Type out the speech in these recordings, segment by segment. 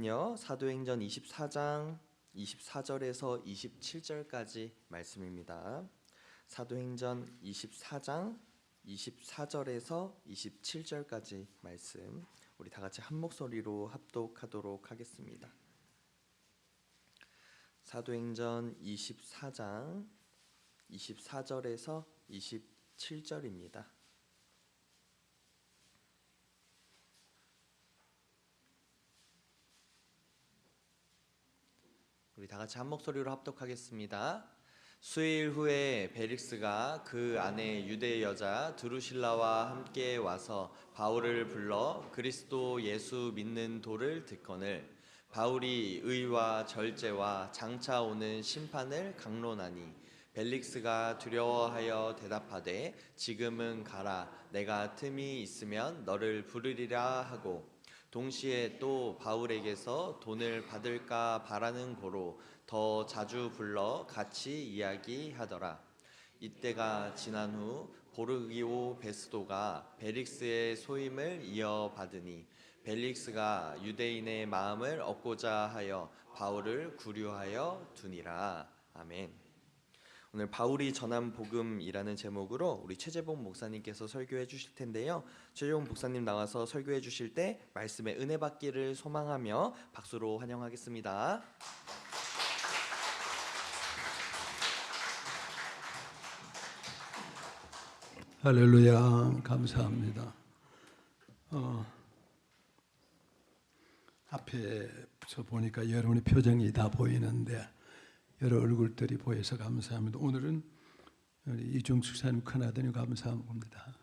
말씀은요, 사도행전 24장 24절에서 27절까지 말씀입니다. 사도행전 24장 24절에서 27절까지 말씀, 우리 다 같이 한 목소리로 합독하도록 하겠습니다. 사도행전 24장 24절에서 27절입니다. 우리 다 같이 한 목소리로 합독하겠습니다. 수일 후에 벨릭스가 그 아내 유대 여자 드루실라와 함께 와서 바울을 불러 그리스도 예수 믿는 도를 듣거늘 바울이 의와 절제와 장차 오는 심판을 강론하니 벨릭스가 두려워하여 대답하되 지금은 가라, 내가 틈이 있으면 너를 부르리라 하고 동시에 또 바울에게서 돈을 받을까 바라는 고로 더 자주 불러 같이 이야기하더라. 이때가 지난 후 보르기오 베스도가 벨릭스의 소임을 이어받으니 벨릭스가 유대인의 마음을 얻고자 하여 바울을 구류하여 두니라. 아멘. 오늘 바울이 전한 복음이라는 제목으로 우리 최재봉 목사님께서 설교해 주실 텐데요. 최재봉 목사님 나와서 설교해 주실 때 말씀의 은혜 받기를 소망하며 박수로 환영하겠습니다. 할렐루야, 감사합니다. 앞에서 보니까 여러분의 표정이 다 보이는데 여러 얼굴들이 보여서 감사합니다. 오늘은 우리 이중숙 사님 큰아드님 감사합니다.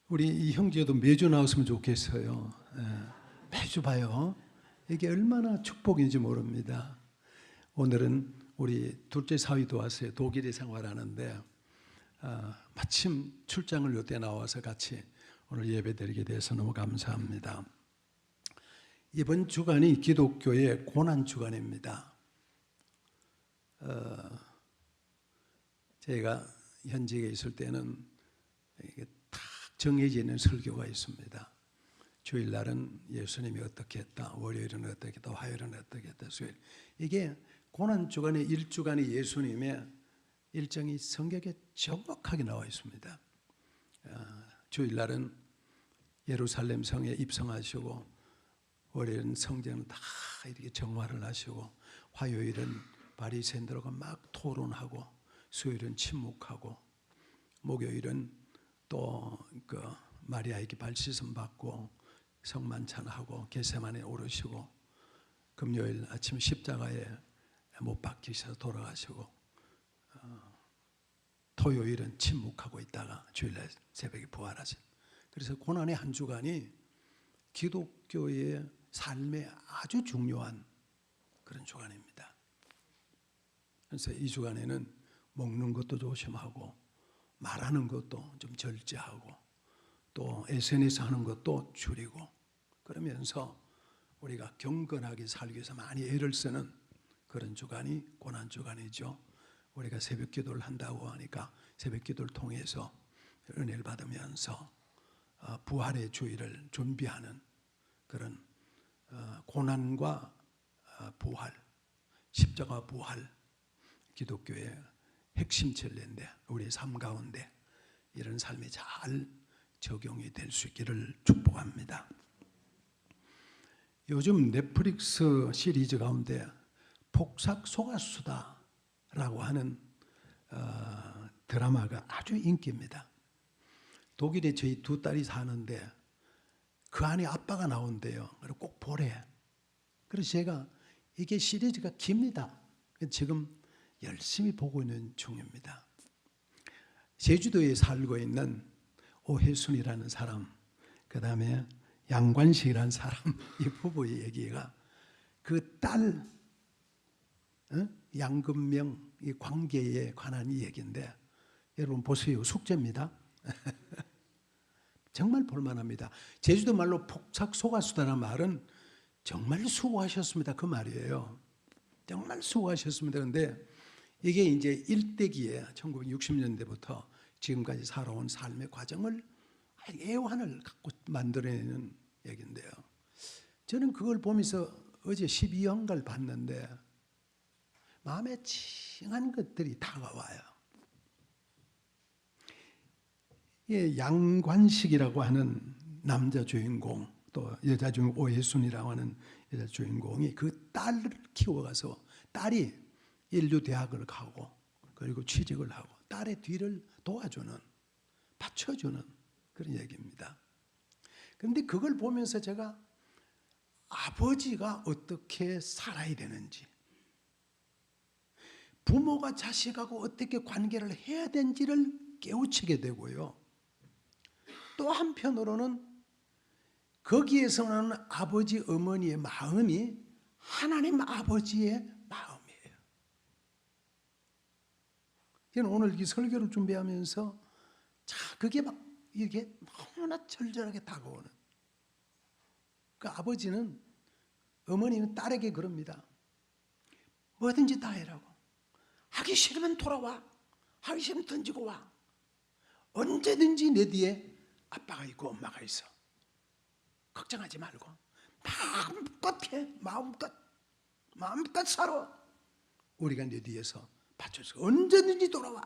우리 이 형제도 매주 나왔으면 좋겠어요. 매주 봐요. 이게 얼마나 축복인지 모릅니다. 오늘은 우리 둘째 사위도 왔어요. 독일에 생활하는데 마침 출장을 요때 나와서 같이 오늘 예배드리게 돼서 너무 감사합니다. 이번 주간이 기독교의 고난 주간입니다. 제가 현직에 있을 때는 이게 딱 정해져 있는 설교가 있습니다. 주일날은 예수님이 어떻게 했다, 월요일은 어떻게 했다, 화요일은 어떻게 했다, 수요일. 이게 고난 주간의 일주간이 예수님의 일정이 성경에 정확하게 나와 있습니다. 주일날은 예루살렘 성에 입성하시고 월요일은 성전은 다 이렇게 정화를 하시고 화요일은 바리새인들과 막 토론하고 수요일은 침묵하고 목요일은 또 그 마리아에게 발씻음 받고 성만찬하고 겟세마네에 오르시고 금요일 아침 십자가에 못 박히셔서 돌아가시고 토요일은 침묵하고 있다가 주일날 새벽에 부활하신. 그래서 고난의 한 주간이 기독교의 삶에 아주 중요한 그런 주간입니다. 그래서 이 주간에는 먹는 것도 조심하고 말하는 것도 좀 절제하고 또 SNS 하는 것도 줄이고 그러면서 우리가 경건하게 살기 위해서 많이 애를 쓰는 그런 주간이 고난 주간이죠. 우리가 새벽 기도를 한다고 하니까 새벽 기도를 통해서 은혜를 받으면서 부활의 주일을 준비하는 그런 고난과 부활, 십자가 부활, 기독교의 핵심 진리인데 우리의 삶 가운데 이런 삶이 잘 적용이 될 수 있기를 축복합니다. 요즘 넷플릭스 시리즈 가운데 폭삭 속았수다라고 하는 드라마가 아주 인기입니다. 독일에 저희 두 딸이 사는데 그 안에 아빠가 나온대요. 그래서 꼭 보래. 그래서 제가 이게 시리즈가 깁니다. 지금 열심히 보고 있는 중입니다. 제주도에 살고 있는 오혜순이라는 사람, 그 다음에 양관식이라는 사람, 이 부부의 얘기가 그 딸 양금명 이 관계에 관한 이 얘기인데 여러분 보세요. 숙제입니다. 정말 볼만합니다. 제주도 말로 폭삭 속았수다라는 말은 정말 수고하셨습니다. 그 말이에요. 정말 수고하셨습니다. 그런데 이게 이제 일대기에 1960년대부터 지금까지 살아온 삶의 과정을 애환을 갖고 만들어내는 얘기인데요. 저는 그걸 보면서 어제 12연가를 봤는데 마음에 칭한 것들이 다가와요. 예, 양관식이라고 하는 남자 주인공, 또 여자 주인공 오예순이라고 하는 여자 주인공이 그 딸을 키워가서 딸이 인류대학을 가고 그리고 취직을 하고 딸의 뒤를 도와주는, 받쳐주는 그런 얘기입니다. 그런데 그걸 보면서 제가 아버지가 어떻게 살아야 되는지, 부모가 자식하고 어떻게 관계를 해야 되는지를 깨우치게 되고요. 또 한편으로는 거기에서 나오는 아버지 어머니의 마음이 하나님 아버지의 마음이에요. 저는 오늘 이 설교를 준비하면서 그게 막 이렇게 너무나 절절하게 다가오는, 그 아버지는, 어머니는 딸에게 그럽니다. 뭐든지 다 해라고. 하기 싫으면 돌아와. 하기 싫으면 던지고 와. 언제든지 내 뒤에 아빠가 있고 엄마가 있어. 걱정하지 말고 마음껏 해. 마음껏 살아. 우리가 내 뒤에서 받쳐서 언제든지 돌아와.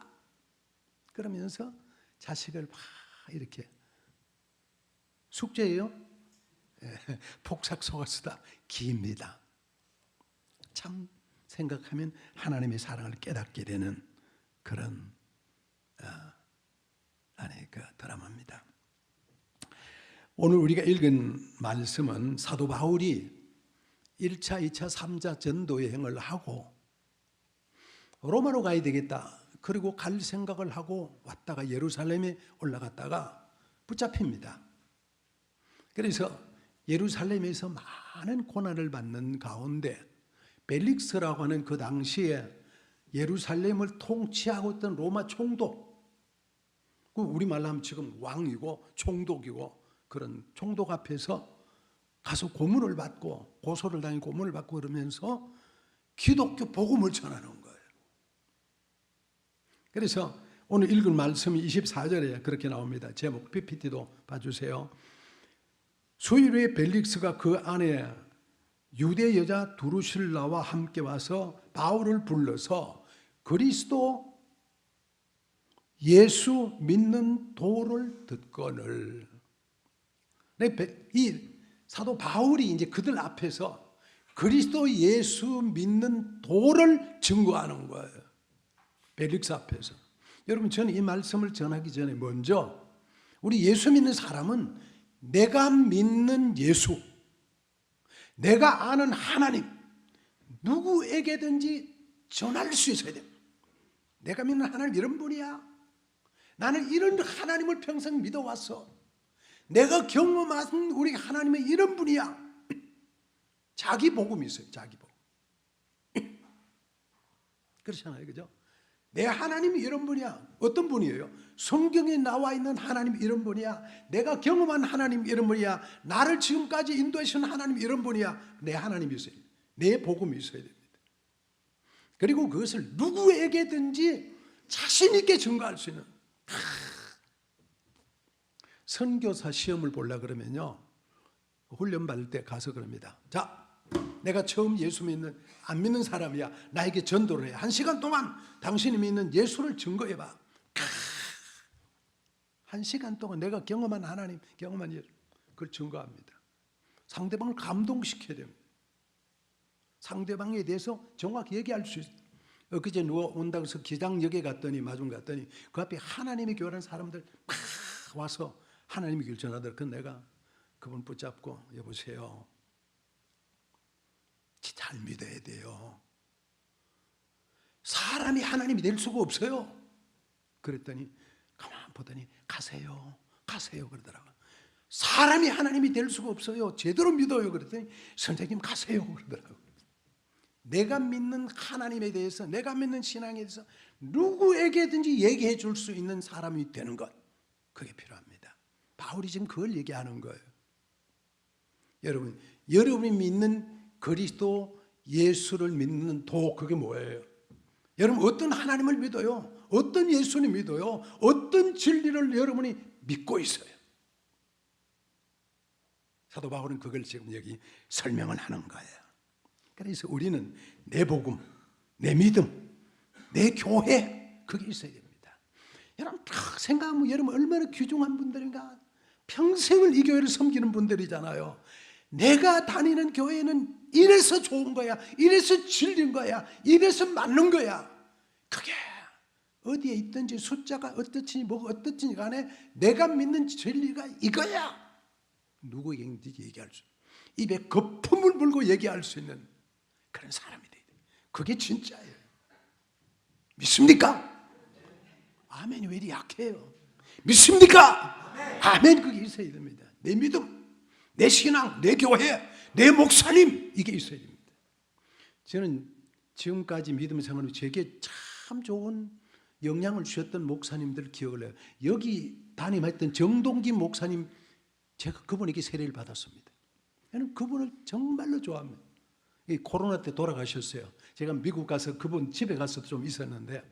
그러면서 자식을 막 이렇게, 숙제예요. 폭삭 속았수다 기입니다. 참 생각하면 하나님의 사랑을 깨닫게 되는 그런 그 드라마입니다. 오늘 우리가 읽은 말씀은 사도 바울이 1차, 2차, 3차 전도 여행을 하고 로마로 가야 되겠다. 그리고 갈 생각을 하고 왔다가 예루살렘에 올라갔다가 붙잡힙니다. 그래서 예루살렘에서 많은 고난을 받는 가운데 벨릭스라고 하는 그 당시에 예루살렘을 통치하고 있던 로마 총독, 그 우리말로 하면 지금 왕이고 총독이고 그런 총독 앞에서 가서 고문을 받고 고소를 당하고 고문을 받고 그러면서 기독교 복음을 전하는 거예요. 그래서 오늘 읽은 말씀이 24절에 그렇게 나옵니다. 제목 PPT도 봐주세요. 수일 후에 벨릭스가 그 안에 유대 여자 두루실라와 함께 와서 바울을 불러서 그리스도 예수 믿는 도를 듣거늘. 이 사도 바울이 이제 그들 앞에서 그리스도 예수 믿는 도를 증거하는 거예요. 벨릭스 앞에서. 여러분, 저는 이 말씀을 전하기 전에 먼저 우리 예수 믿는 사람은 내가 믿는 예수, 내가 아는 하나님, 누구에게든지 전할 수 있어야 돼요. 내가 믿는 하나님 이런 분이야. 나는 이런 하나님을 평생 믿어왔어. 내가 경험한 우리 하나님은 이런 분이야. 자기 복음이 있어요. 자기 복음. 그렇잖아요. 그죠? 내 하나님이 이런 분이야. 어떤 분이에요? 성경에 나와 있는 하나님 이런 분이야. 내가 경험한 하나님 이런 분이야. 나를 지금까지 인도하신 하나님 이런 분이야. 내 하나님이 있어요. 내 복음이 있어야 됩니다. 그리고 그것을 누구에게든지 자신 있게 증거할 수 있는. 선교사 시험을 보려고 그러면요, 훈련 받을 때 가서 그럽니다. 자, 내가 처음 예수 믿는, 안 믿는 사람이야. 나에게 전도를 해. 1시간 동안 당신이 믿는 예수를 증거해봐. 1시간 동안 내가 경험한 하나님, 경험한 예수, 그걸 증거합니다. 상대방을 감동시켜야 됩니다. 상대방에 대해서 정확히 얘기할 수 있어요. 엊그제 누가 온다고 해서 기장역에 갔더니, 마중 갔더니 그 앞에 하나님의 교회라는 사람들 막 와서 하나님의 교회를 전하더라. 그 내가 그분 붙잡고, 여보세요, 잘 믿어야 돼요. 사람이 하나님이 될 수가 없어요. 그랬더니 가만 보더니 가세요, 가세요 그러더라고요. 사람이 하나님이 될 수가 없어요. 제대로 믿어요. 그랬더니 선생님 가세요 그러더라고요. 내가 믿는 하나님에 대해서, 내가 믿는 신앙에 대해서 누구에게든지 얘기해 줄 수 있는 사람이 되는 것, 그게 필요합니다. 바울이 지금 그걸 얘기하는 거예요. 여러분, 여러분이 믿는 그리스도 예수를 믿는 도, 그게 뭐예요? 여러분, 어떤 하나님을 믿어요? 어떤 예수님 믿어요? 어떤 진리를 여러분이 믿고 있어요? 사도 바울은 그걸 지금 여기 설명을 하는 거예요. 그래서 우리는 내 복음, 내 믿음, 내 교회, 그게 있어야 됩니다. 여러분 딱 생각하면 여러분 얼마나 귀중한 분들인가. 평생을 이 교회를 섬기는 분들이잖아요. 내가 다니는 교회는 이래서 좋은 거야, 이래서 진리인 거야, 이래서 맞는 거야. 그게 어디에 있든지 숫자가 어떻지 뭐가 어떻지 간에 내가 믿는 진리가 이거야. 누구에게 얘기할 수, 입에 거품을 물고 얘기할 수 있는 그런 사람이 돼야 돼. 그게 진짜예요. 믿습니까? 아멘이 왜 이리 약해요? 믿습니까? 아멘. 그게 있어야 됩니다. 내 믿음, 내 신앙, 내 교회, 내 목사님, 이게 있어야 됩니다. 저는 지금까지 믿음 생활을 제게 참 좋은 영향을 주셨던 목사님들 기억을 해요. 여기 담임했던 정동기 목사님, 제가 그분에게 세례를 받았습니다. 저는 그분을 정말로 좋아합니다. 이 코로나 때 돌아가셨어요. 제가 미국 가서 그분 집에 가서 좀 있었는데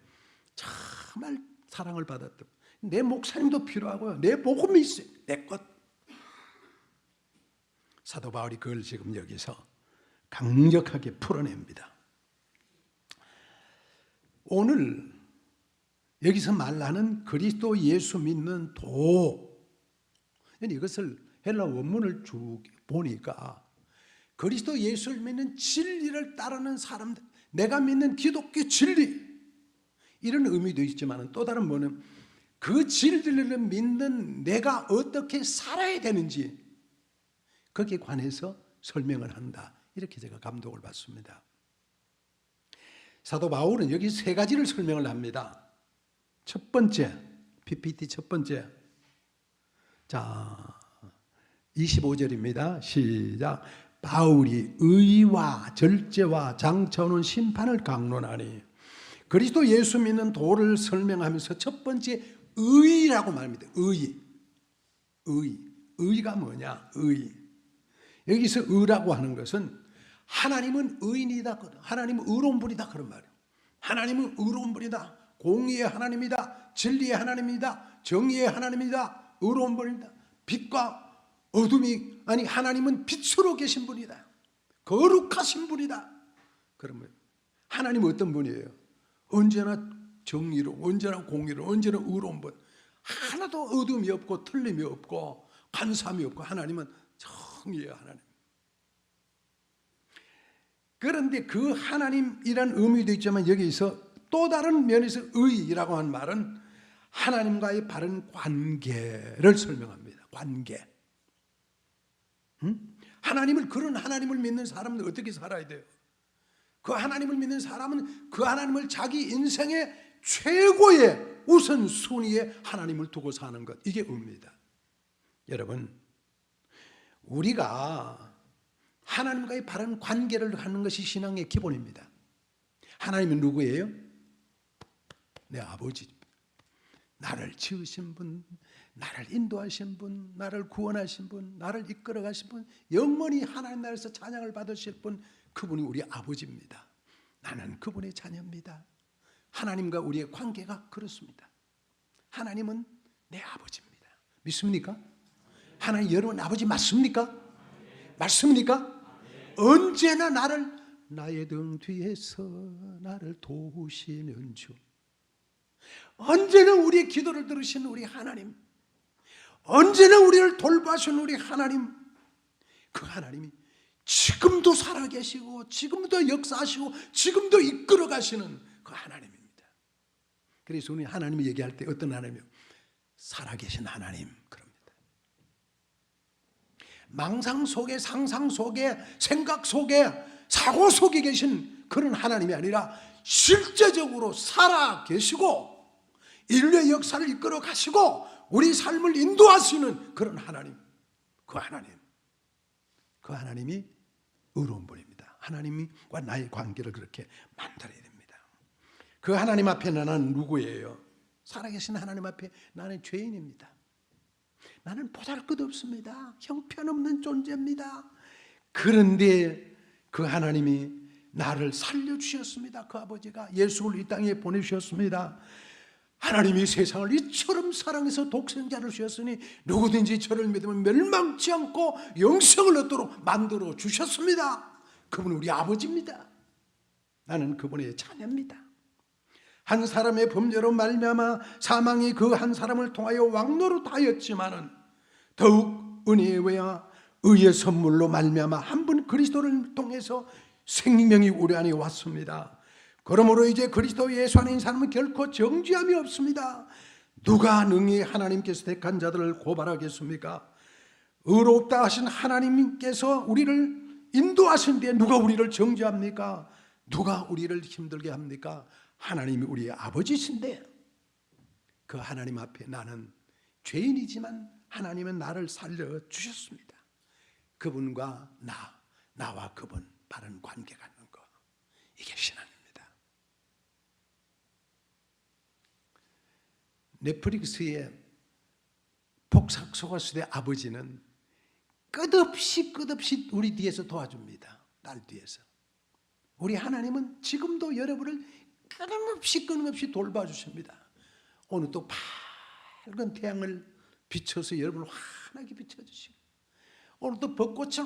정말 사랑을 받았던, 내 목사님도 필요하고요, 내 복음이 있어요, 내 것. 사도 바울이 그걸 지금 여기서 강력하게 풀어냅니다. 오늘 여기서 말하는 그리스도 예수 믿는 도, 이것을 헬라 원문을 쭉 보니까 그리스도 예수를 믿는 진리를 따르는 사람들, 내가 믿는 기독교 진리, 이런 의미도 있지만 또 다른 뭐는 그 진리를 믿는 내가 어떻게 살아야 되는지 거기에 관해서 설명을 한다. 이렇게 제가 감동을 받습니다. 사도 바울은 여기 세 가지를 설명을 합니다. 첫 번째, PPT 첫 번째. 자, 25절입니다. 시작. 바울이 의와 절제와 장차오는 심판을 강론하니. 그리스도 예수 믿는 도를 설명하면서 첫 번째 의라고 말합니다. 의가 뭐냐? 여기서 의라고 하는 것은 하나님은 의인이다, 하나님은 의로운 분이다, 그런 말이에요. 하나님은 의로운 분이다, 공의의 하나님이다, 진리의 하나님이다, 정의의 하나님이다, 의로운 분이다. 빛과 어둠이, 아니 하나님은 빛으로 계신 분이다, 거룩하신 분이다. 그러면 하나님은 어떤 분이에요? 언제나 정의로, 언제나 공의로, 언제나 의로운 분, 하나도 어둠이 없고 틀림이 없고 간삼이 없고, 하나님은 정의의 하나님. 그런데 그 하나님이란 의미도 있지만 여기서 또 다른 면에서 의라고 하는 말은 하나님과의 바른 관계를 설명합니다. 관계. 하나님을, 그런 하나님을 믿는 사람은 어떻게 살아야 돼요? 그 하나님을 믿는 사람은 그 하나님을 자기 인생의 최고의 우선순위에 하나님을 두고 사는 것, 이게 의미입니다. 여러분, 우리가 하나님과의 바른 관계를 갖는 것이 신앙의 기본입니다. 하나님은 누구예요? 내 아버지, 나를 지으신 분, 나를 인도하신 분, 나를 구원하신 분, 나를 이끌어 가신 분, 영원히 하나님 나라에서 찬양을 받으실 분, 그분이 우리 아버지입니다. 나는 그분의 자녀입니다. 하나님과 우리의 관계가 그렇습니다. 하나님은 내 아버지입니다. 믿습니까? 하나님 여러분 아버지 맞습니까? 맞습니까? 언제나 나를, 나의 등 뒤에서 나를 도우시는 주, 언제나 우리의 기도를 들으시는 우리 하나님, 언제나 우리를 돌봐주는 우리 하나님, 그 하나님이 지금도 살아계시고 지금도 역사하시고 지금도 이끌어 가시는 그 하나님입니다. 그래서 우리 하나님이 얘기할 때 어떤 하나님이요? 살아계신 하나님, 그럽니다. 망상 속에, 상상 속에, 생각 속에, 사고 속에 계신 그런 하나님이 아니라 실제적으로 살아계시고 인류의 역사를 이끌어 가시고 우리 삶을 인도하시는 그런 하나님, 그 하나님이 의로운 분입니다. 하나님과 나의 관계를 그렇게 만들어야 됩니다. 그 하나님 앞에 나는 누구예요? 살아계신 하나님 앞에 나는 죄인입니다. 나는 보잘것없습니다. 형편없는 존재입니다. 그런데 그 하나님이 나를 살려주셨습니다. 그 아버지가 예수를 이 땅에 보내주셨습니다. 하나님이 세상을 이처럼 사랑해서 독생자를 주셨으니 누구든지 저를 믿으면 멸망치 않고 영생을 얻도록 만들어 주셨습니다. 그분은 우리 아버지입니다. 나는 그분의 자녀입니다. 한 사람의 범죄로 말미암아 사망이 그 한 사람을 통하여 왕노릇하였지만은 더욱 은혜와 의의 선물로 말미암아 한 분 그리스도를 통해서 생명이 우리 안에 왔습니다. 그러므로 이제 그리스도 예수 안에 있는 사람은 결코 정죄함이 없습니다. 누가 능히 하나님께서 택한 자들을 고발하겠습니까? 의롭다 하신 하나님께서 우리를 인도하신데 누가 우리를 정죄합니까? 누가 우리를 힘들게 합니까? 하나님이 우리의 아버지신데 그 하나님 앞에 나는 죄인이지만 하나님은 나를 살려주셨습니다. 그분과 나와 그분 바른 관계 갖는 거, 이게 신앙입니다. 넷플릭스의 폭삭소가수의 아버지는 끝없이 우리 뒤에서 도와줍니다. 딸 뒤에서. 우리 하나님은 지금도 여러분을 끊임없이 돌봐주십니다. 오늘 또 밝은 태양을 비춰서 여러분을 환하게 비춰주시고, 오늘 또 벚꽃을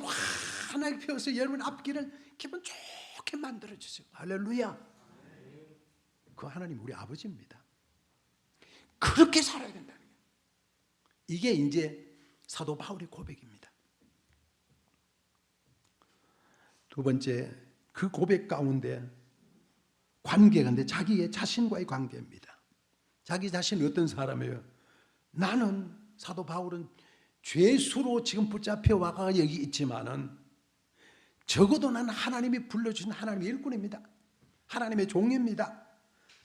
환하게 피워서 여러분 앞길을 기분 좋게 만들어주시고, 할렐루야. 그 하나님 우리 아버지입니다. 그렇게 살아야 된다는 거예요. 이게 이제 사도 바울의 고백입니다. 두 번째, 그 고백 가운데 관계가 있는데 자기의 자신과의 관계입니다. 자기 자신이 어떤 사람이에요? 나는, 사도 바울은 죄수로 지금 붙잡혀 와가 여기 있지만은 적어도 나는 하나님이 불러주신 하나님의 일꾼입니다. 하나님의 종입니다.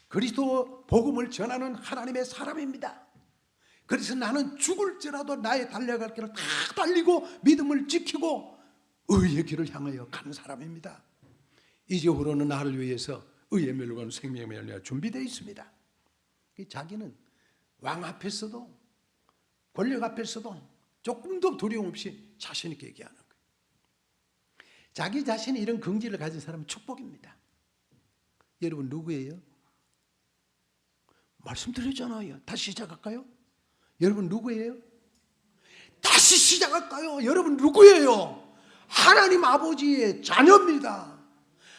그리스도 복음을 전하는 하나님의 사람입니다. 그래서 나는 죽을지라도 나의 달려갈 길을 다 달리고 믿음을 지키고 의의 길을 향하여 가는 사람입니다. 이제후로는 나를 위해서 의의 멸류관 생명의 멸류가 준비되어 있습니다. 자기는 왕 앞에서도 권력 앞에서도 조금도 두려움 없이 자신 있게 얘기하는 거예요. 자기 자신이 이런 긍지를 가진 사람은 축복입니다. 여러분 누구예요? 말씀드렸잖아요. 다시 시작할까요? 여러분 누구예요? 다시 시작할까요? 여러분 누구예요? 하나님 아버지의 자녀입니다.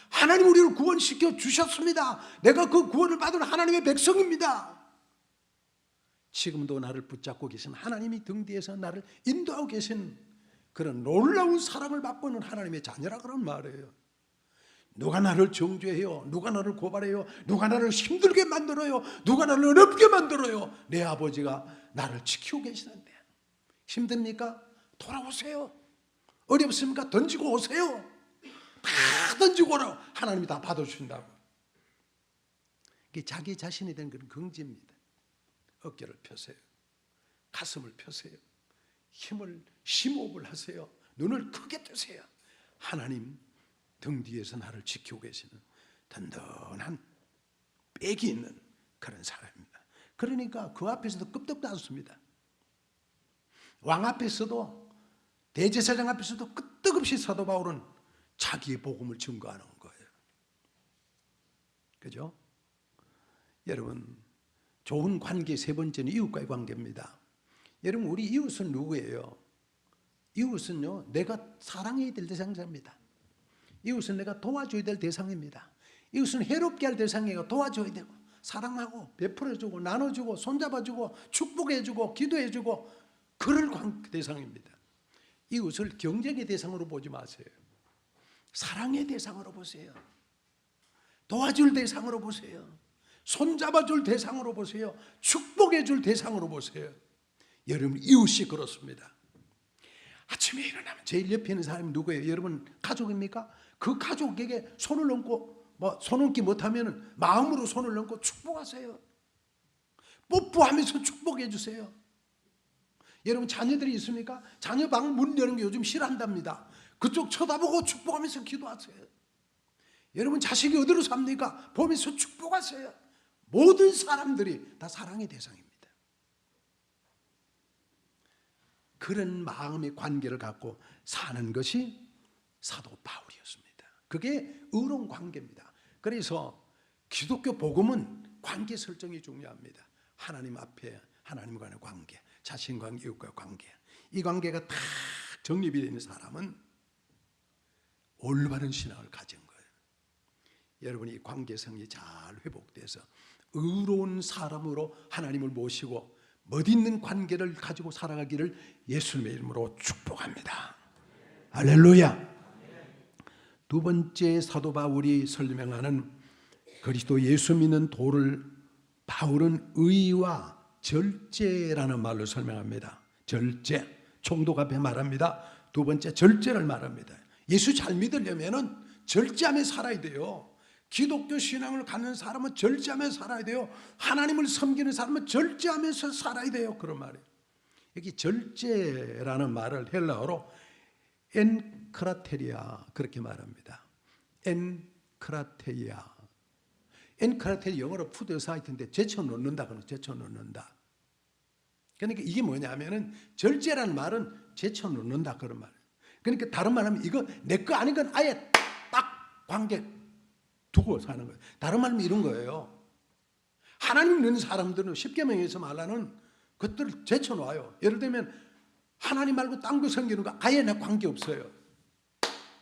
하나님 우리를 구원시켜 주셨습니다. 내가 그 구원을 받은 하나님의 백성입니다. 지금도 나를 붙잡고 계신 하나님이 등 뒤에서 나를 인도하고 계신 그런 놀라운 사랑을 받고 있는 하나님의 자녀라 그런 말이에요. 누가 나를 정죄해요? 누가 나를 고발해요? 누가 나를 힘들게 만들어요? 누가 나를 어렵게 만들어요? 내 아버지가 나를 지키고 계시는데 힘듭니까? 돌아오세요. 어렵습니까? 던지고 오세요. 다 던지고 오라고. 하나님이 다 받아주신다고. 이게 자기 자신에 대한 그런 긍지입니다. 어깨를 펴세요. 가슴을 펴세요. 심호흡을 하세요. 눈을 크게 뜨세요. 하나님 등 뒤에서 나를 지키고 계시는 든든한 빽이 있는 그런 사람입니다. 그러니까 그 앞에서도 끄떡도 않습니다. 왕 앞에서도 대제사장 앞에서도 끄떡없이 사도 바울은 자기의 복음을 증거하는 거예요. 그죠? 여러분, 좋은 관계 세 번째는 이웃과의 관계입니다. 여러분, 우리 이웃은 누구예요? 이웃은요, 내가 사랑해야 될 대상자입니다. 이웃은 내가 도와줘야 될 대상입니다. 이웃은 해롭게 할 대상이에요. 도와줘야 되고 사랑하고 베풀어주고 나눠주고 손잡아주고 축복해주고 기도해주고 그럴 대상입니다. 이웃을 경쟁의 대상으로 보지 마세요. 사랑의 대상으로 보세요. 도와줄 대상으로 보세요. 손잡아줄 대상으로 보세요. 축복해줄 대상으로 보세요. 여러분 이웃이 그렇습니다. 아침에 일어나면 제일 옆에 있는 사람이 누구예요? 여러분 가족입니까? 그 가족에게 손을 얹고 손 얹기 못하면 마음으로 손을 얹고 축복하세요. 뽀뽀하면서 축복해 주세요. 여러분 자녀들이 있습니까? 자녀 방 문 여는 게 요즘 싫어한답니다. 그쪽 쳐다보고 축복하면서 기도하세요. 여러분 자식이 어디로 삽니까? 보면서 축복하세요. 모든 사람들이 다 사랑의 대상입니다. 그런 마음의 관계를 갖고 사는 것이 사도 바울이었습니다. 그게 의로운 관계입니다. 그래서 기독교 복음은 관계 설정이 중요합니다. 하나님 앞에 하나님과의 관계, 자신과 이웃과의 관계, 이 관계가 다 정립이 되는 사람은 올바른 신앙을 가진 거예요. 여러분이 이 관계성이 잘 회복돼서 의로운 사람으로 하나님을 모시고 멋있는 관계를 가지고 살아가기를 예수님의 이름으로 축복합니다. 할렐루야. 두 번째 사도 바울이 설명하는 그리스도 예수 믿는 도를 바울은 의와 절제라는 말로 설명합니다. 절제, 총독 앞에 말합니다. 두 번째 절제를 말합니다. 예수 잘 믿으려면은 절제하며 살아야 돼요. 기독교 신앙을 갖는 사람은 절제하며 살아야 돼요. 하나님을 섬기는 사람은 절제하면서 살아야 돼요. 그런 말이에요. 여기 절제라는 말을 헬라어로 엔크라테리아 그렇게 말합니다. 엔크라테리아. 엔크라테리 영어로 푸드 사이트인데 제쳐놓는다 그러는 제쳐놓는다. 그러니까 이게 뭐냐면은 절제라는 말은 제쳐놓는다 그런 말이에요. 그러니까 다른 말하면 이거 내 거 아닌 건 아예 딱 관계 두고 사는 거예요. 다른 말하면 이런 거예요. 하나님 믿는 사람들은 십계명에서 말하는 것들을 제쳐놓아요. 예를 들면 하나님 말고 딴 거 섬기는 거 아예 내 관계 없어요.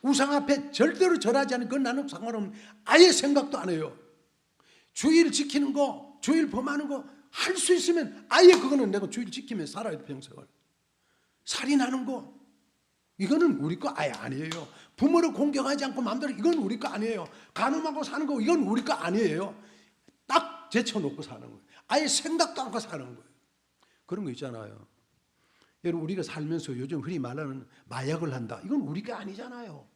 우상 앞에 절대로 절하지 않는 건 나는 상관없는 아예 생각도 안 해요. 주일 지키는 거, 주일 범하는 거 할 수 있으면 아예 그거는 내가 주일 지키며 살아야 돼 평생을. 살인하는 거 이거는 우리 거 아예 아니에요. 부모를 공경하지 않고 마음대로 이건 우리 거 아니에요. 간음하고 사는 거 이건 우리 거 아니에요. 딱 제쳐놓고 사는 거예요. 아예 생각도 않고 사는 거예요. 그런 거 있잖아요. 여러분 우리가 살면서 요즘 흔히 말하는 마약을 한다. 이건 우리 거 아니잖아요.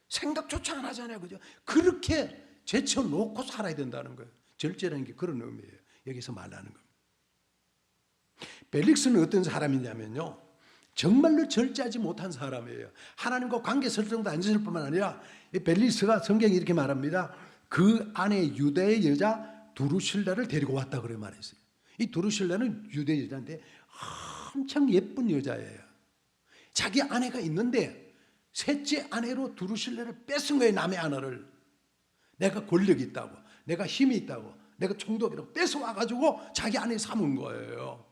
생각조차 안 하잖아요. 그죠? 그렇게 제쳐놓고 살아야 된다는 거예요. 절제라는 게 그런 의미예요. 여기서 말하는 겁니다. 벨릭스는 어떤 사람이냐면요. 정말로 절제하지 못한 사람이에요. 하나님과 관계 설정도 안 됐을 뿐만 아니라 이 벨릭스가 성경이 이렇게 말합니다. 그 안에 유대의 여자 두루실라를 데리고 왔다 그래 말했어요. 이 두루실라는 유대 여자인데 엄청 예쁜 여자예요. 자기 아내가 있는데 셋째 아내로 두루실라를 뺏은 거예요. 남의 아내를. 내가 권력이 있다고, 내가 힘이 있다고, 내가 총독이라고 뺏어와가지고 자기 아내 삼은 거예요.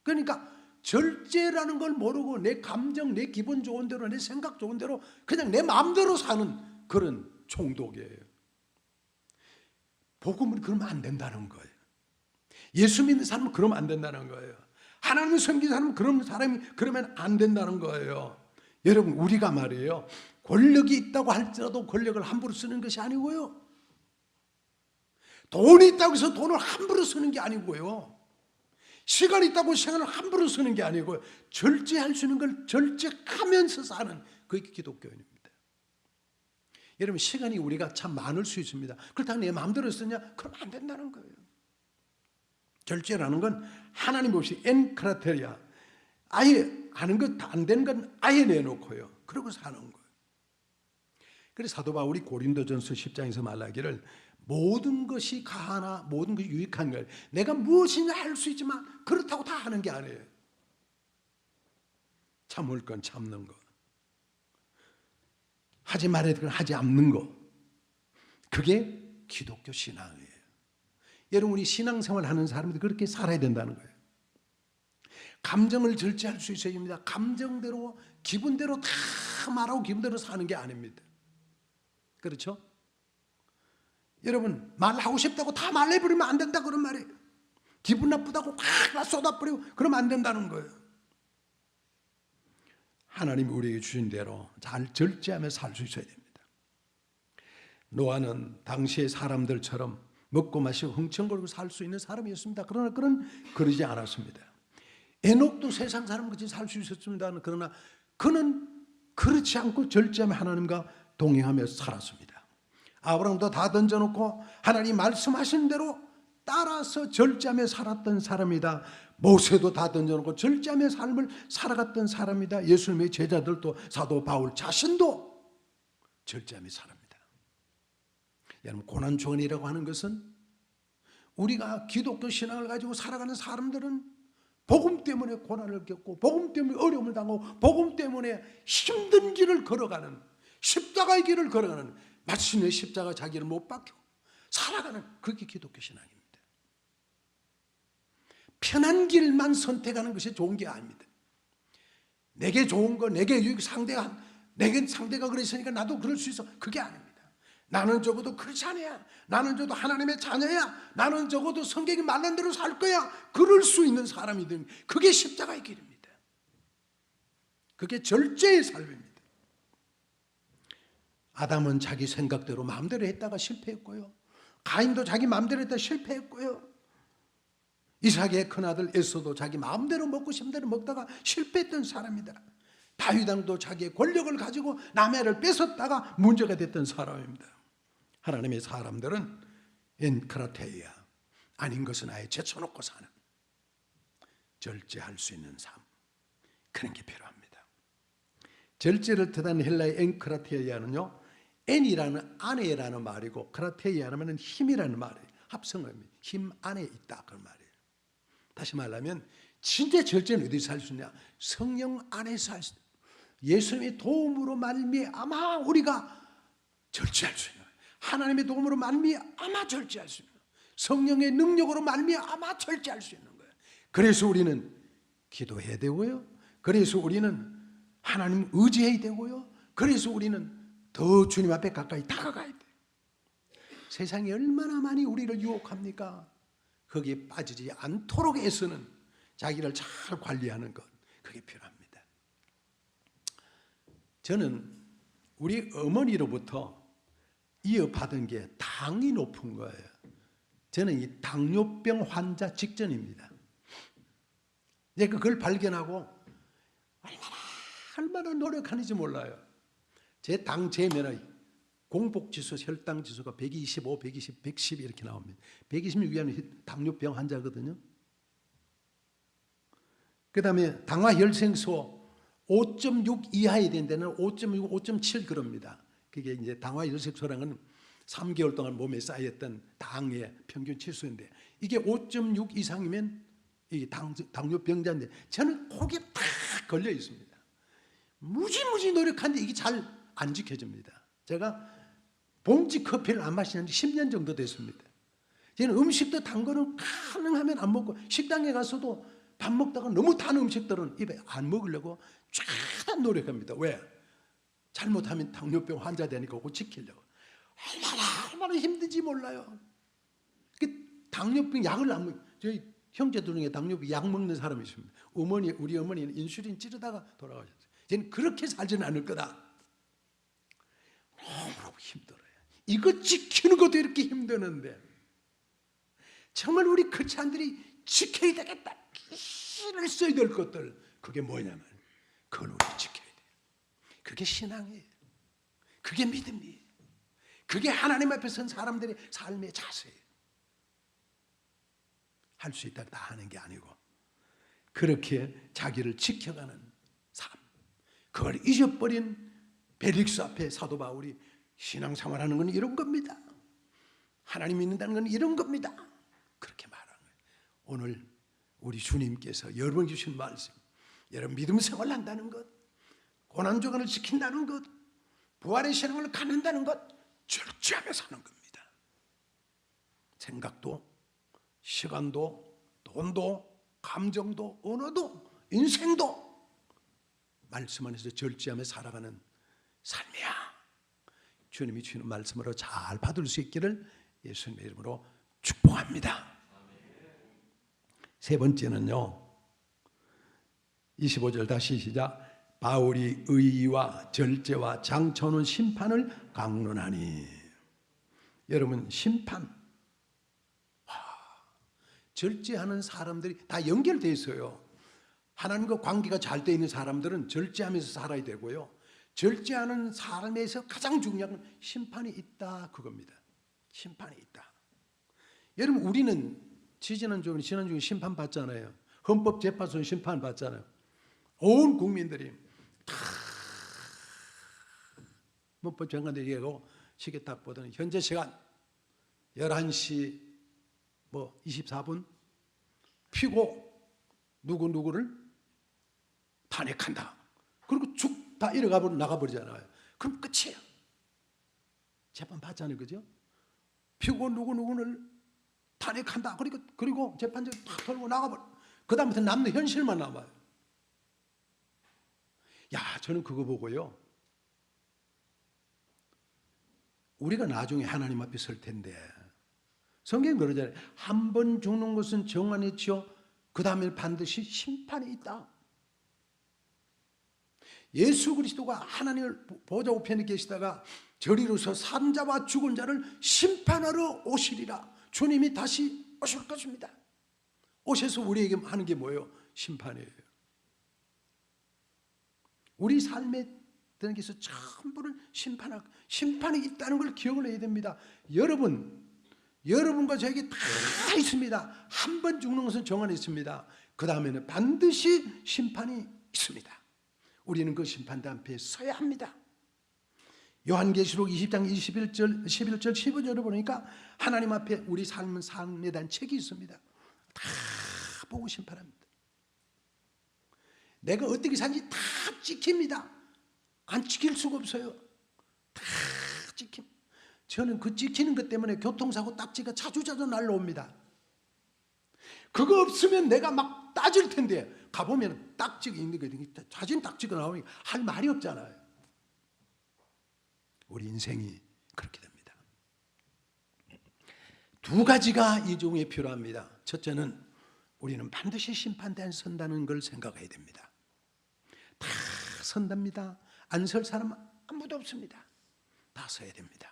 그러니까 절제라는 걸 모르고 내 감정, 내 기분 좋은 대로, 내 생각 좋은 대로 그냥 내 마음대로 사는 그런 총독이에요. 복음은 그러면 안 된다는 거예요. 예수 믿는 사람은 그러면 안 된다는 거예요. 하나님을 섬기는 사람은 그런 사람이 그러면 안 된다는 거예요. 여러분 우리가 말이에요. 권력이 있다고 할지라도 권력을 함부로 쓰는 것이 아니고요. 돈이 있다고 해서 돈을 함부로 쓰는 게 아니고요. 시간이 있다고 시간을 함부로 쓰는 게 아니고요. 절제할 수 있는 걸 절제하면서 사는 그게 기독교인입니다. 여러분 시간이 우리가 참 많을 수 있습니다. 그렇다고 내 마음대로 쓰냐? 그럼 안 된다는 거예요. 절제라는 건 하나님 없이 엔크라테리아 아예 하는 것 안 되는 건 아예 내놓고요. 그러고 사는 거예요. 그래서 사도 바울이 고린도전서 10장에서 말하기를 모든 것이 가하나 모든 것이 유익한 거예요. 내가 무엇이냐 할 수 있지만 그렇다고 다 하는 게 아니에요. 참을 건 참는 거, 하지 말아야 될 건 하지 않는 거, 그게 기독교 신앙이에요. 여러분 우리 신앙생활 하는 사람들이 그렇게 살아야 된다는 거예요. 감정을 절제할 수 있어야 됩니다. 감정대로 기분대로 다 말하고 기분대로 사는 게 아닙니다. 그렇죠? 여러분 말하고 싶다고 다 말해버리면 안 된다 그런 말이에요. 기분 나쁘다고 다 쏟아버리고 그러면 안 된다는 거예요. 하나님이 우리에게 주신 대로 잘 절제하며 살 수 있어야 됩니다. 노아는 당시의 사람들처럼 먹고 마시고 흥청거리고 살 수 있는 사람이었습니다. 그러나 그러지 않았습니다. 에녹도 세상 사람같이 살 수 있었습니다. 그러나 그는 그렇지 않고 절제하며 하나님과 동행하며 살았습니다. 아브라함도 다 던져놓고 하나님 말씀하신 대로 따라서 절제하며 살았던 사람이다. 모세도 다 던져놓고 절제하며 삶을 살아갔던 사람이다. 예수님의 제자들도 사도 바울 자신도 절제하며 살았습니다. 여러분 고난주언이라고 하는 것은 우리가 기독교 신앙을 가지고 살아가는 사람들은 복음 때문에 고난을 겪고 복음 때문에 어려움을 당하고 복음 때문에 힘든 길을 걸어가는 십자가의 길을 걸어가는 마침내 십자가 자기를 못 박혀 살아가는 그게 기독교 신앙입니다. 편한 길만 선택하는 것이 좋은 게 아닙니다. 내게 좋은 거, 내게 상대가 그랬으니까 나도 그럴 수 있어. 그게 아닙니다. 나는 적어도 크리스찬이야. 나는 적어도 하나님의 자녀야. 나는 적어도 성경이 말한 대로 살 거야. 그럴 수 있는 사람이 되는, 그게 십자가의 길입니다. 그게 절제의 삶입니다. 아담은 자기 생각대로 마음대로 했다가 실패했고요. 가인도 자기 마음대로 했다가 실패했고요. 이삭의 큰아들 에서도 자기 마음대로 먹고 싶은 대로 먹다가 실패했던 사람이다. 다윗 왕도 자기의 권력을 가지고 남의 애를 뺏었다가 문제가 됐던 사람입니다. 하나님의 사람들은 엔크라테이아, 아닌 것은 아예 제쳐놓고 사는, 절제할 수 있는 삶, 그런 게 필요합니다. 절제를 뜻하는 헬라의 엔크라테이아는요, 엔이라는 아내라는 말이고 크라테이아는 힘이라는 말이에요. 합성어입니다. 힘 안에 있다, 그런 말이에요. 다시 말하면 진짜 절제는 어디서 할 수 있냐? 성령 안에서 할 수 있다. 예수님의 도움으로 말미암아 우리가 절제할 수 있는, 하나님의 도움으로 말미암아 절제할 수 있는, 성령의 능력으로 말미암아 절제할 수 있는 거예요. 그래서 우리는 기도해야 되고요. 그래서 우리는 하나님 의지해야 되고요. 그래서 우리는 더 주님 앞에 가까이 다가가야 돼요. 세상이 얼마나 많이 우리를 유혹합니까? 거기에 빠지지 않도록 애쓰는, 자기를 잘 관리하는 것, 그게 필요합니다. 저는 우리 어머니로부터 이어받은 게 당이 높은 거예요. 저는 이 당뇨병 환자 직전입니다. 내가 그걸 발견하고 얼마나 노력하는지 몰라요. 제 당 재면의 공복지수, 혈당지수가 125, 120, 110 이렇게 나옵니다. 126이면 당뇨병 환자거든요. 그 다음에 당화혈색소 5.6 이하에 된 데는 5.6, 5.7 그럽니다. 그게 이제 당화혈색소라는 건 3개월 동안 몸에 쌓였던 당의 평균 치수인데, 이게 5.6 이상이면 이게 당뇨병자인데, 저는 거기에 딱 걸려 있습니다. 무지무지 노력하는데 이게 잘 안 지켜집니다. 제가 봉지 커피를 안 마시는 지 10년 정도 됐습니다. 저는 음식도 단 거는 가능하면 안 먹고, 식당에 가서도 밥 먹다가 너무 단 음식들은 입에 안 먹으려고 쫙 노력합니다. 왜? 잘못하면 당뇨병 환자 되니까 그거 지키려고. 얼마나 힘든지 몰라요. 당뇨병 약을 안 먹, 저희 형제들 중에 당뇨병 약 먹는 사람이 있습니다. 우리 어머니는 인슐린 찌르다가 돌아가셨어요. 저는 그렇게 살지는 않을 거다. 너무 힘들어요. 이거 지키는 것도 이렇게 힘드는데, 정말 우리 크리스찬들이 지켜야 되겠다, 신을 써야 될 것들, 그게 뭐냐면 그걸 우리 지켜야 돼요. 그게 신앙이에요. 그게 믿음이에요. 그게 하나님 앞에 선 사람들의 삶의 자세예요. 할 수 있다 다 하는 게 아니고, 그렇게 자기를 지켜가는 삶, 그걸 잊어버린 벨릭스 앞에 사도 바울이 신앙생활하는 건 이런 겁니다. 하나님 믿는다는 건 이런 겁니다. 그렇게 말하는 거예요. 오늘 우리 주님께서 여러분 주신 말씀, 여러분 믿음 생활한다는 것, 고난조간을 지킨다는 것, 부활의 신앙을 갖는다는 것, 절제하며 사는 겁니다. 생각도, 시간도, 돈도, 감정도, 언어도, 인생도 말씀 안에서 절제하며 살아가는 삶이야. 주님이 주시는 말씀으로 잘 받을 수 있기를 예수님의 이름으로 축복합니다. 세 번째는요, 25절 다시 시작. 바울이 의와 절제와 장천훈 심판을 강론하니. 여러분, 심판, 절제하는 사람들이 다 연결되어 있어요. 하나님과 관계가 잘 되어 있는 사람들은 절제하면서 살아야 되고요, 절제하는 삶에서 가장 중요한 건 심판이 있다, 그겁니다. 심판이 있다. 여러분, 우리는 지난주에 심판 받잖아요. 헌법재판소는 심판 받잖아요. 온 국민들이 다 헌법장관들이 얘기하고 시계 딱 보더니 현재 시간 11시 24분 피고 누구를 탄핵한다. 그리고 쭉 다 나가버리잖아요. 그럼 끝이에요. 재판 받잖아요. 그죠? 피고 누구를 탄핵한다. 그리고 재판장 탁 털고 나가버려. 그 다음부터 남는 현실만 남아요. 야, 저는 그거 보고요, 우리가 나중에 하나님 앞에 설 텐데, 성경이 그러잖아요. 한 번 죽는 것은 정한이지요, 그 다음에 반드시 심판이 있다. 예수 그리스도가 하나님을 보좌 우편에 계시다가 저리로서 산자와 죽은 자를 심판하러 오시리라. 주님이 다시 오실 것입니다. 오셔서 우리에게 하는 게 뭐예요? 심판이에요. 우리 삶에 드는 것에서 전부를 심판하고, 심판이 있다는 걸 기억을 해야 됩니다. 여러분과 저에게 다 있습니다. 한 번 죽는 것은 정한이 있습니다. 그 다음에는 반드시 심판이 있습니다. 우리는 그 심판대 앞에 서야 합니다. 요한계시록 20장 11절 15절을 보니까 하나님 앞에 우리 삶에 대한 책이 있습니다. 다 보고 심판합니다. 내가 어떻게 사는지 다 찍힙니다. 안 찍힐 수가 없어요. 다 찍힙니다. 저는 그 찍히는 것 때문에 교통사고 딱지가 자주 날라옵니다. 그거 없으면 내가 막 따질 텐데, 가보면 딱지가 있는 거거든요. 사진 딱지가 나오니까 할 말이 없잖아요. 우리 인생이 그렇게 됩니다. 두 가지가 이 중에 필요합니다. 첫째는 우리는 반드시 심판대에 선다는 걸 생각해야 됩니다. 다 선답니다. 안 설 사람 아무도 없습니다. 다 서야 됩니다.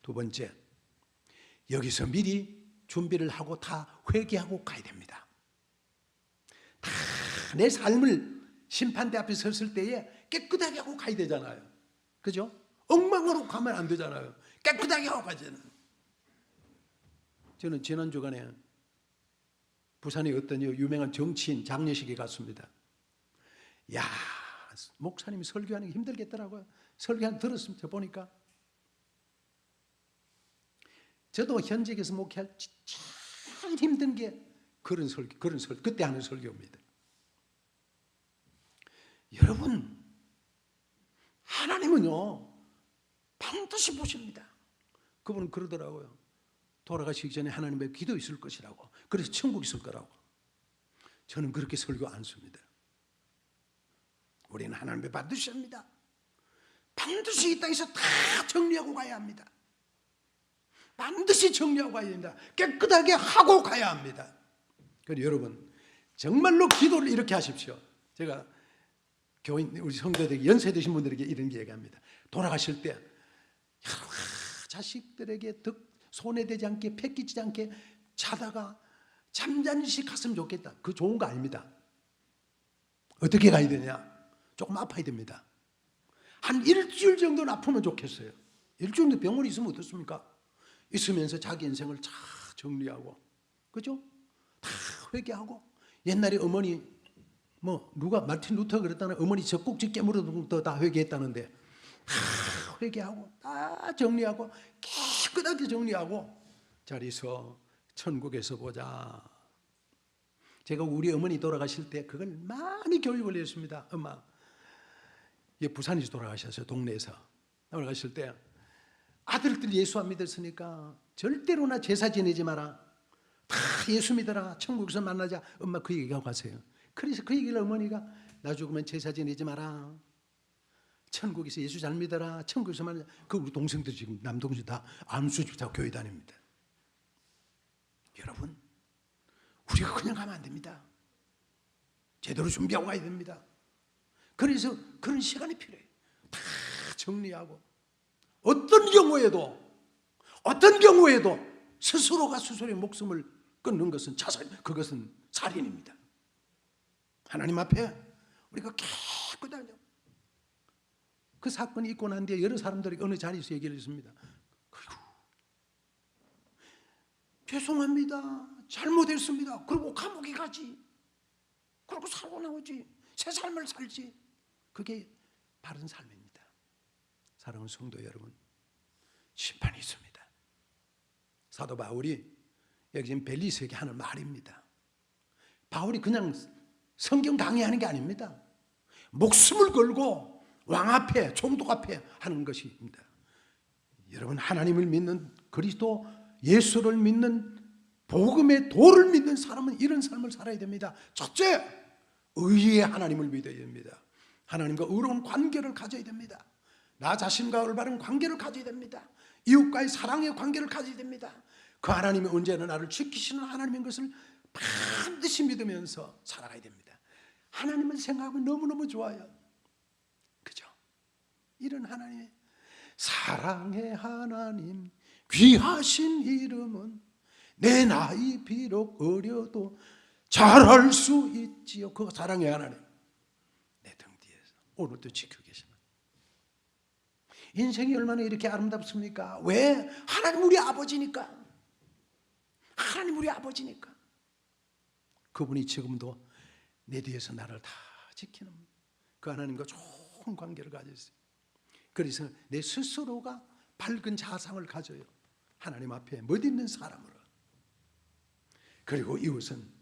두 번째, 여기서 미리 준비를 하고 다 회개하고 가야 됩니다. 다 내 삶을 심판대 앞에 섰을 때에 깨끗하게 하고 가야 되잖아요. 그죠? 엉망으로 가면 안 되잖아요. 깨끗하게 하고 가잖아요. 저는 지난 주간에 부산의 어떤 유명한 정치인 장례식에 갔습니다. 야, 목사님이 설교하는 게 힘들겠더라고요. 설교한 들었습니다. 보니까 저도 현직에서 목회할 제일 힘든 게 그런 설교, 그때 하는 설교입니다. 여러분, 하나님은요 반드시 보십니다. 그분은 그러더라고요. 돌아가시기 전에 하나님의 기도 있을 것이라고. 그래서 천국 있을 거라고. 저는 그렇게 설교 안 씁니다. 우리는 하나님의 반드시 합니다. 반드시 이 땅에서 다 정리하고 가야 합니다. 반드시 정리하고 가야 됩니다. 깨끗하게 하고 가야 합니다. 그래서 여러분, 정말로 기도를 이렇게 하십시오. 제가 교인, 우리 성도들에게, 연세 드신 분들에게 이런 얘기합니다. 돌아가실 때 자식들에게 손해되지 않게, 패기지 않게 자다가 잠잠시 갔으면 좋겠다. 그거 좋은 거 아닙니다. 어떻게 가야 되냐? 조금 아파야 됩니다. 한 일주일 정도는 아프면 좋겠어요. 일주일 정도 병원에 있으면 어떻습니까? 있으면서 자기 인생을 잘 정리하고, 그죠? 다 회개하고. 옛날에 어머니, 누가 마틴 루터 그랬다는, 어머니 젖꼭지 깨물어둔 것도 다 회개했다는데, 다 회개하고, 다 정리하고, 깨끗하게 정리하고, 잘 있어. 천국에서 보자. 제가 우리 어머니 돌아가실 때 그걸 많이 교육을 했습니다. 엄마, 부산에서 돌아가셨어요. 동네에서 돌아가실 때 아들들이 예수 안 믿었으니까 절대로나 제사 지내지 마라. 다 예수 믿어라. 천국에서 만나자. 엄마 그 얘기하고 가세요. 그래서 그 얘기를 어머니가, 나 죽으면 제사 지내지 마라. 천국에서 예수 잘 믿어라. 천국에서 만나자. 그 우리 동생들 지금 남동생 다 안수집 다 교회 다닙니다. 여러분, 우리가 그냥 가면 안 됩니다. 제대로 준비하고 가야 됩니다. 그래서 그런 시간이 필요해요. 다 정리하고, 어떤 경우에도 스스로가 스스로의 목숨을 끊는 것은 그것은 살인입니다. 하나님 앞에 우리가 깨끗하게. 그 사건이 있고 난 뒤에 여러 사람들이 어느 자리에서 얘기를 했습니다. 죄송합니다. 잘못했습니다. 그리고 감옥에 가지. 그리고 사고 나오지. 새 삶을 살지. 그게 바른 삶입니다. 사랑하는 성도 여러분, 심판이 있습니다. 사도 바울이 여기 지금 벨리스에게 하는 말입니다. 바울이 그냥 성경 강의하는 게 아닙니다. 목숨을 걸고 왕 앞에, 총독 앞에 하는 것입니다. 여러분, 하나님을 믿는, 그리스도 예수를 믿는 복음의 도를 믿는 사람은 이런 삶을 살아야 됩니다. 첫째, 의의 하나님을 믿어야 됩니다. 하나님과 의로운 관계를 가져야 됩니다. 나 자신과 올바른 관계를 가져야 됩니다. 이웃과의 사랑의 관계를 가져야 됩니다. 그 하나님이 언제나 나를 지키시는 하나님인 것을 반드시 믿으면서 살아가야 됩니다. 하나님을 생각하면 너무너무 좋아요. 그죠? 이런 하나님, 사랑의 하나님 귀하신 이름은 내 나이 비록 어려도 잘할 수 있지요. 그 사랑의 하나님 내 등 뒤에서 오늘도 지키고 계십니다. 인생이 얼마나 이렇게 아름답습니까? 왜? 하나님 우리 아버지니까. 하나님 우리 아버지니까. 그분이 지금도 내 뒤에서 나를 다 지키는 그 하나님과 좋은 관계를 가졌어요. 그래서 내 스스로가 밝은 자상을 가져요. 하나님 앞에 멋있는 사람으로. 그리고 이웃은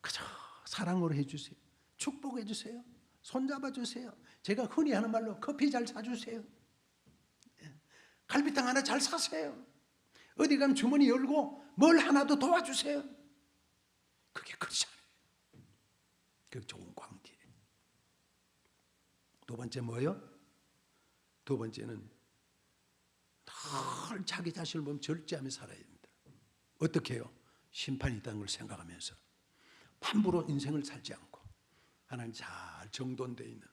그저 사랑으로 해주세요. 축복해 주세요. 손잡아 주세요. 제가 흔히 하는 말로 커피 잘 사주세요. 갈비탕 하나 잘 사세요. 어디 가면 주머니 열고 뭘 하나도 도와주세요. 그게 그렇잖아요. 그게 좋은 관계. 두 번째 뭐예요? 두 번째는 늘 자기 자신을 보면 절제하며 살아야 됩니다. 어떻게 해요? 심판이 있다는 걸 생각하면서 함부로 인생을 살지 않고 하나님 잘 정돈되어 있는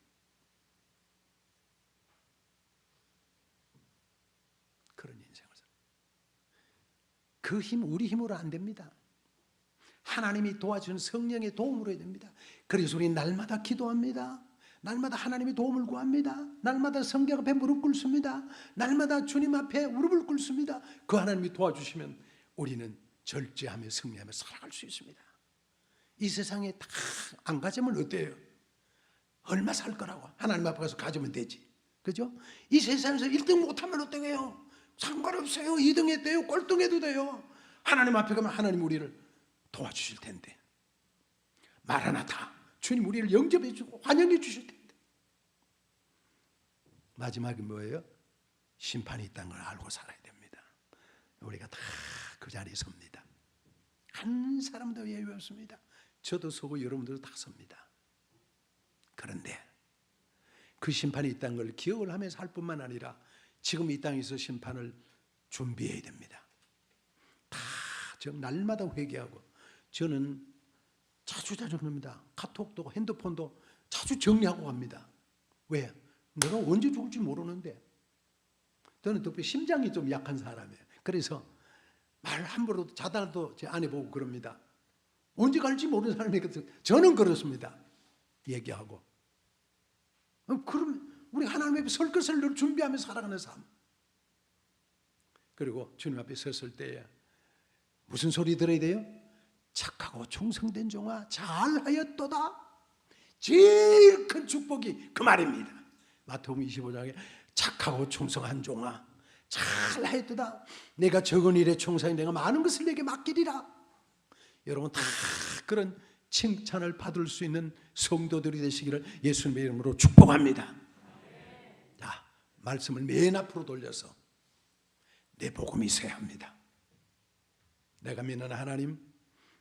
그런 인생을 살아요. 그 힘, 우리 힘으로 안 됩니다. 하나님이 도와주는 성령의 도움으로 해야 됩니다. 그래서 우리 날마다 기도합니다. 날마다 하나님의 도움을 구합니다. 날마다 성경 앞에 무릎 꿇습니다. 날마다 주님 앞에 무릎을 꿇습니다. 그 하나님이 도와주시면 우리는 절제하며 승리하며 살아갈 수 있습니다. 이 세상에 다 안 가지면 어때요? 얼마 살 거라고? 하나님 앞에 가서 가지면 되지. 그죠? 이 세상에서 1등 못하면 어떡해요? 상관없어요. 2등 해도 꼴등 해도 돼요. 하나님 앞에 가면 하나님 우리를 도와주실 텐데. 마라나타, 주님 우리를 영접해 주고 환영해 주실 텐데. 마지막이 뭐예요? 심판이 있다는 걸 알고 살아야 됩니다. 우리가 다 그 자리에 섭니다. 한 사람도 예외 없습니다. 저도 서고 여러분들도 다 섭니다. 그런데 그 심판이 있다는 걸 기억을 하면서 할 뿐만 아니라 지금 이 땅에서 심판을 준비해야 됩니다. 다 날마다 회개하고 저는 자주 합니다. 카톡도 핸드폰도 자주 정리하고 갑니다. 왜? 내가 언제 죽을지 모르는데. 저는 특별히 심장이 좀 약한 사람이에요. 그래서 말 함부로 자다가도 제 아내 보고 그럽니다. 언제 갈지 모르는 사람이거든요. 저는 그렇습니다. 얘기하고. 그럼 우리 하나님 앞에 설 것을 늘 준비하며 살아가는 삶. 그리고 주님 앞에 섰을 때에 무슨 소리 들어야 돼요? 착하고 충성된 종아 잘하였도다. 제일 큰 축복이 그 말입니다. 마태복음 25장에 착하고 충성한 종아 잘하였도다. 내가 적은 일에 충성히 내가 많은 것을 내게 맡기리라. 여러분 다 그런 칭찬을 받을 수 있는 성도들이 되시기를 예수님의 이름으로 축복합니다. 자, 말씀을 맨 앞으로 돌려서 내 복음이 있어야 합니다. 내가 믿는 하나님,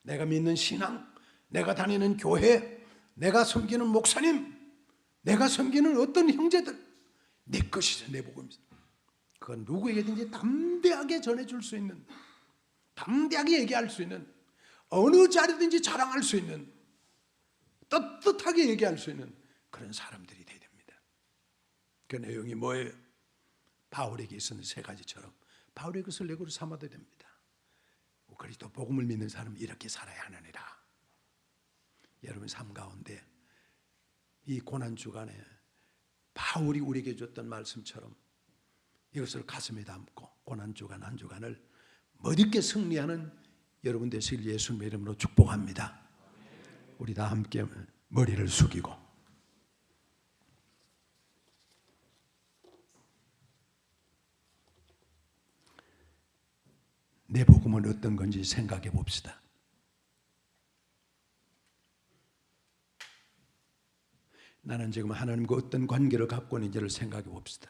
내가 믿는 신앙, 내가 다니는 교회, 내가 섬기는 목사님, 내가 섬기는 어떤 형제들, 내 것이죠. 내 복음이죠. 그건 누구에게든지 담대하게 전해줄 수 있는, 담대하게 얘기할 수 있는, 어느 자리든지 자랑할 수 있는, 떳떳하게 얘기할 수 있는 그런 사람들이 되어야 됩니다. 그 내용이 뭐예요? 바울에게 있었는 세 가지처럼 바울의 것을 내고로 삼아도 됩니다. 그리스도 복음을 믿는 사람은 이렇게 살아야 하느니라. 여러분 삶 가운데 이 고난주간에 바울이 우리에게 줬던 말씀처럼 이것을 가슴에 담고 고난주간 한 주간을 멋있게 승리하는 여러분 되시길 예수님의 이름으로 축복합니다. 우리 다 함께 머리를 숙이고 내 복음은 어떤 건지 생각해 봅시다. 나는 지금 하나님과 어떤 관계를 갖고 있는지를 생각해 봅시다.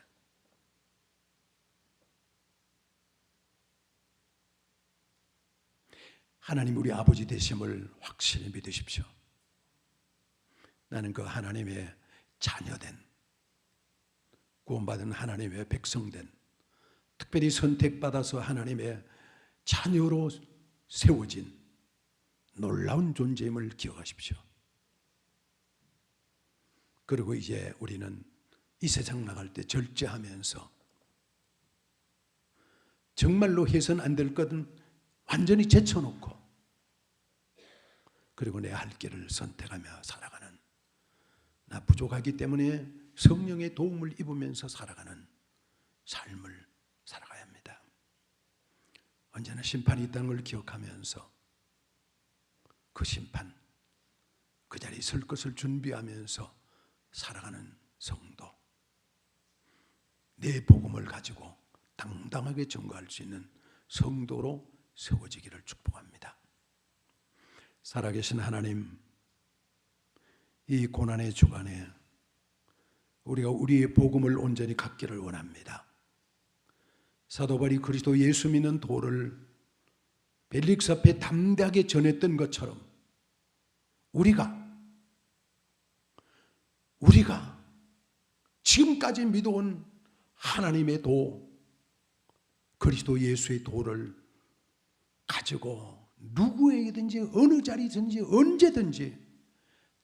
하나님 우리 아버지 되심을 확실히 믿으십시오. 나는 그 하나님의 자녀된, 구원받은 하나님의 백성된, 특별히 선택받아서 하나님의 자녀로 세워진 놀라운 존재임을 기억하십시오. 그리고 이제 우리는 이 세상 나갈 때 절제하면서 정말로 해서는 안 될 것은 완전히 제쳐놓고, 그리고 내 할 길을 선택하며 살아가는, 나 부족하기 때문에 성령의 도움을 입으면서 살아가는 삶을 살아가야 합니다. 언제나 심판이 있다는 걸 기억하면서 그 심판, 그 자리에 설 것을 준비하면서 살아가는 성도, 내 복음을 가지고 당당하게 증거할 수 있는 성도로 세워지기를 축복합니다. 살아계신 하나님, 이 고난의 주간에 우리가 우리의 복음을 온전히 갖기를 원합니다. 사도 바울이 그리스도 예수 믿는 도를 벨릭스 앞에 담대하게 전했던 것처럼 우리가 지금까지 믿어온 하나님의 도, 그리스도 예수의 도를 가지고 누구에게든지 어느 자리든지 언제든지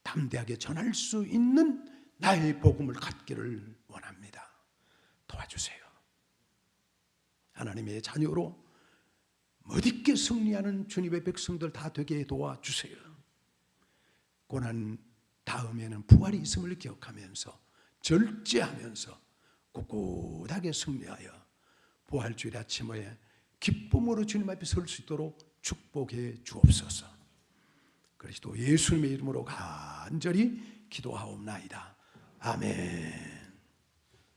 담대하게 전할 수 있는 나의 복음을 갖기를 원합니다. 도와주세요. 하나님의 자녀로 멋있게 승리하는 주님의 백성들 다 되게 도와주세요. 고난 다음에는 부활이 있음을 기억하면서 절제하면서 꿋꿋하게 승리하여 부활주일 아침에 기쁨으로 주님 앞에 설 수 있도록 축복해 주옵소서. 그리스도 예수님의 이름으로 간절히 기도하옵나이다. 아멘.